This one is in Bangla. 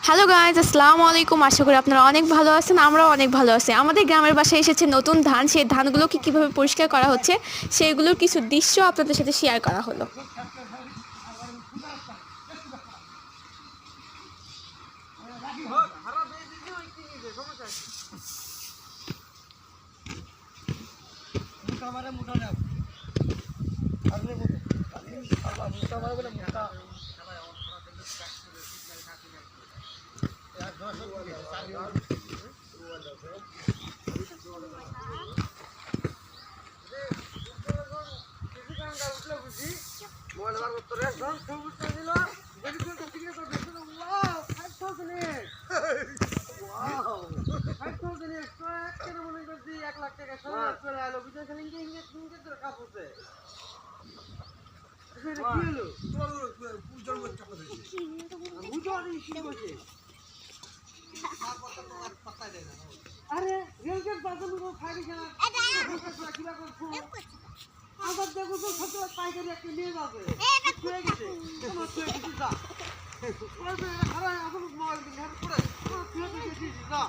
হ্যালো গাইজ, আসসালামু আলাইকুম। আশা করি আপনারা অনেক ভালো আছেন, আমরাও অনেক ভালো আছি। আমাদের গ্রামের বাসায় এসেছে নতুন ধান, সেই ধানগুলোকে কীভাবে পরিষ্কার করা হচ্ছে সেইগুলোর কিছু দৃশ্য আপনাদের সাথে শেয়ার করা হলো। আরে রেলগেট বাজানো খাইনি না আবার দেখো তো ছোট পাইকারি একটা নিয়ে যাবে হয়ে গেছে তোমার তো কিছু যা ওই খারাপ এখন মোবাইল দিন করে তুই তো দিছিস না